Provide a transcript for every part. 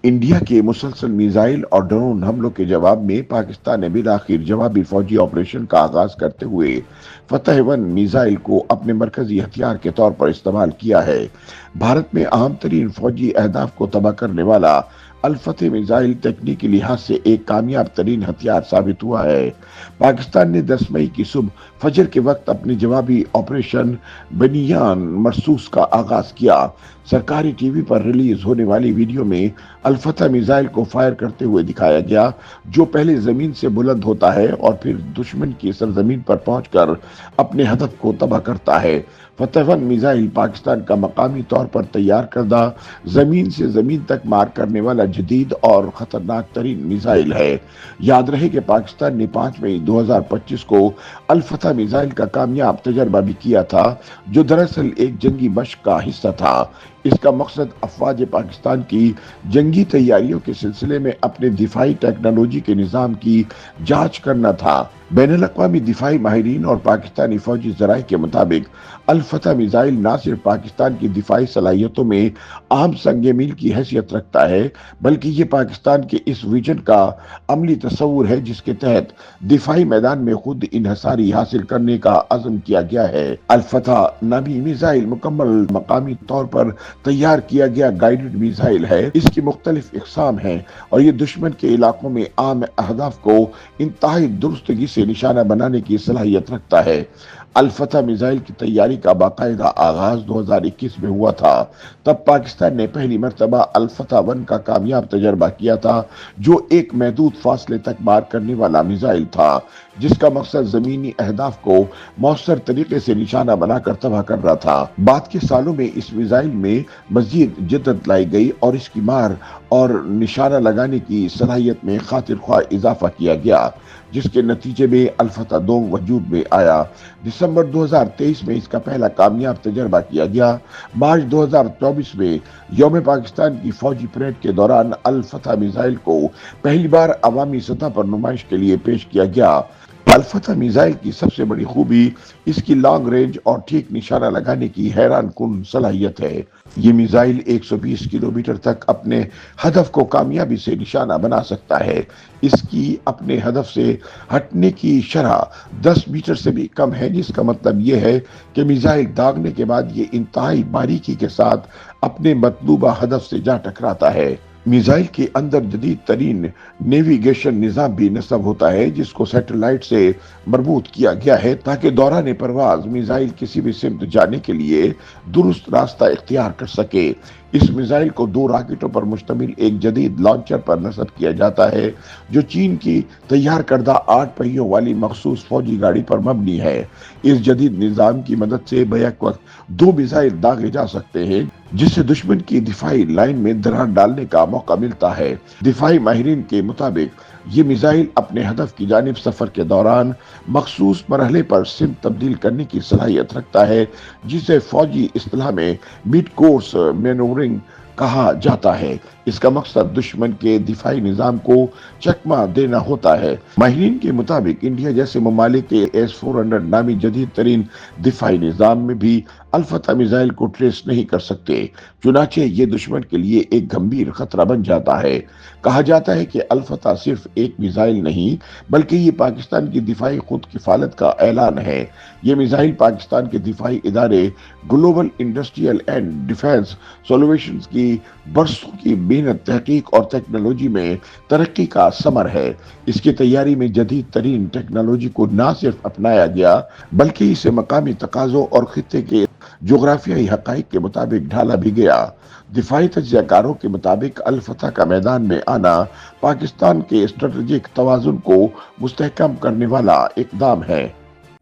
India के मुसलसल missile और ड्रोन हमलों के जवाब में पाकिस्तान ने बिलाखिर जवाबी फौजी ऑपरेशन का आगाज करते हुए फतह-1 मिसाइल को अपने मरकजी हथियार के तौर पर इस्तेमाल किया है। भारत में अहम तरीन फौजी अहदाफ को तबाह करने वाला अल-फतह मिसाइल तकनीकी लिहाज से एक कामयाब तरीन हथियार साबित हुआ है। पाकिस्तान ने 10 मई की सुबह फजर के वक्त अपने जवाबी ऑपरेशन बनियान मरसूस का आगाज किया। सरकारी टीवी पर रिलीज होने वाली वीडियो में अल-फतह मिसाइल को फायर करते हुए दिखाया गया, जो पहले जमीन से बुलंद होता है और फिर दुश्मन की सरजमीन पर पहुंचकर अपने हदफ को तबाह करता है। फतह-1 मिसाइल पाकिस्तान का मकामी तौर पर तैयार करदा जमीन से जमीन तक मार करने वाला जदीद और खतरनाक तरीन मिसाइल है। याद रहे कि पाकिस्तान ने 5 मई 2025 को अल-फतह मिसाइल का कामयाब तजर्बा भी किया था, जो दरअसल एक जंगी मशक का हिस्सा था। इसका मकसद अफवाज पाकिस्तान की जंगी तैयारियों के सिलसिले में अपने दिफाई टेक्नोलॉजी के निज़ाम की जांच करना था। बैनुल-अक़वामी दिफाई माहिरीन और पाकिस्तानी फौजी ज़राए के मुताबिक अल-फतह मिसाइल न सिर्फ पाकिस्तान की दिफाई सलाहियतों में अहम संग मील की हैसियत रखता है, बल्कि ये पाकिस्तान के इस विजन का अमली तस्वुर है जिसके तहत दिफाई मैदान में खुद इन्हसारी हासिल करने का अज़म किया गया है। अल-फतह नामी मिसाइल मुकम्मल मकामी तौर पर तैयार किया गया गाइडेड मिसाइल है। इसकी मुख्तलिफ इक़साम हैं और ये दुश्मन के इलाकों में आम अहदाफ को इंतहाई दुरुस्तगी से निशाना बनाने की सलाहियत रखता है। अल-फतह मिसाइल की तैयारी का बाकायदा आगाज 2021 में हुआ था। तब पाकिस्तान ने पहली मर्तबा अल-फतह-1 का कामयाब तजर्बा किया था, जो एक महदूद फासले तक मार करने वाला मिसाइल था, जिसका मकसद जमीनी अहदाफ को मौसर तरीके से निशाना बनाकर तबाह कर रहा था। बाद के सालों में इस मिसाइल में मजीद जिद्दत लाई गई और इसकी मार और निशाना लगाने की सलाहियत में खातिर ख्वाह इजाफा किया गया, जिसके नतीजे में अल-फतह-2 वजूद में आया। दिसंबर 2023 में इसका पहला कामयाब तजर्बा किया गया। मार्च 2024 में यौम पाकिस्तान की फौजी परेड के दौरान अल-फतह मिसाइल को पहली बार अवामी सतह पर नुमाइश के लिए पेश किया गया। अल-फतह मिसाइल की सबसे बड़ी खूबी इसकी लॉन्ग रेंज और ठीक निशाना लगाने की हैरान कुन सलाहियत है। ये मिसाइल 120 किलोमीटर तक अपने हदफ को कामयाबी से निशाना बना सकता है। इसकी अपने हदफ से हटने की शरह 10 मीटर से भी कम है, जिसका मतलब ये है कि मिसाइल दागने के बाद ये इंतहाई बारीकी के साथ अपने मतलूबा हदफ से जा टकराता है। मिसाइल के अंदर जदीद तरीन नेविगेशन निज़ाम भी नस्ब होता है, जिसको सैटेलाइट से मरबूत किया गया है ताकि दौरान परवाज मिसाइल किसी भी सिमत जाने के लिए दुरुस्त रास्ता इख्तियार कर सके। इस मिसाइल को 2 रॉकेटों पर मुश्तमिल एक जदीद लॉन्चर पर नस्ब किया जाता है, जो चीन की तैयार करदा 8 पहियों वाली मखसूस फौजी गाड़ी पर मबनी है। इस जदीद निज़ाम की मदद से बैक वक्त 2 मिसाइल दागे जा सकते हैं, जिससे दुश्मन की दिफाई लाइन में दरार डालने का मौका मिलता है। दिफाई माहिरीन के मुताबिक ये मिसाइल अपने हदफ की जानिब सफर के दौरान मखसूस मरहले पर सिम तब्दील करने की सलाहियत रखता है, जिसे फौजी इस्तिलाह में मिड कोर्स मैनूवरिंग कहा जाता है। इसका मकसद दुश्मन के दिफाई निज़ाम को चकमा देना होता है। माहिरीन के मुताबिक इंडिया जैसे ममालिक के S-400 नामी जदीद तरीन दिफाई निज़ाम में भी अल-फतह मिसाइल को ट्रेस नहीं कर सकते, चुनाचे ये दुश्मन के लिए एक गंभीर खतरा बन जाता है। कहा जाता है कि अल-फतह सिर्फ एक मिसाइल नहीं, बल्कि ये पाकिस्तान की दिफाई खुद किफालत का ऐलान है। ये मिसाइल पाकिस्तान के दिफाई इदारे global industrial and defence solutions की बरसों की मेहनत, तहकीक और टेक्नोलॉजी में तरक्की का समर है। इसकी तैयारी में जदीद तरीन टेक्नोलॉजी को न सिर्फ अपनाया गया, बल्कि इसे मकामी तकाज़ों और खित्ते के जोग्राफियाई हक़ाइक़ के मुताबिक ढाला भी गया। दिफाई तज्ज़ियाकारों के मुताबिक अल-फतह का मैदान में आना पाकिस्तान के स्ट्रेटेजिक तवाज़ुन को मुस्तहकम करने वाला इक़दाम है।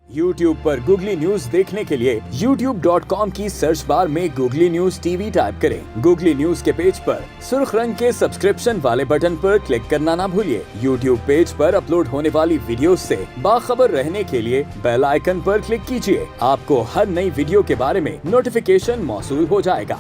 YouTube पर गूगली न्यूज देखने के लिए youtube.com की सर्च बार में गूगली न्यूज टीवी टाइप करें। गूगली न्यूज के पेज पर सुर्ख रंग के सब्सक्रिप्शन वाले बटन पर क्लिक करना ना भूलिए। YouTube पेज पर अपलोड होने वाली वीडियोस से बाखबर रहने के लिए बेल आइकन पर क्लिक कीजिए। आपको हर नई वीडियो के बारे में नोटिफिकेशन मौसूल हो जाएगा।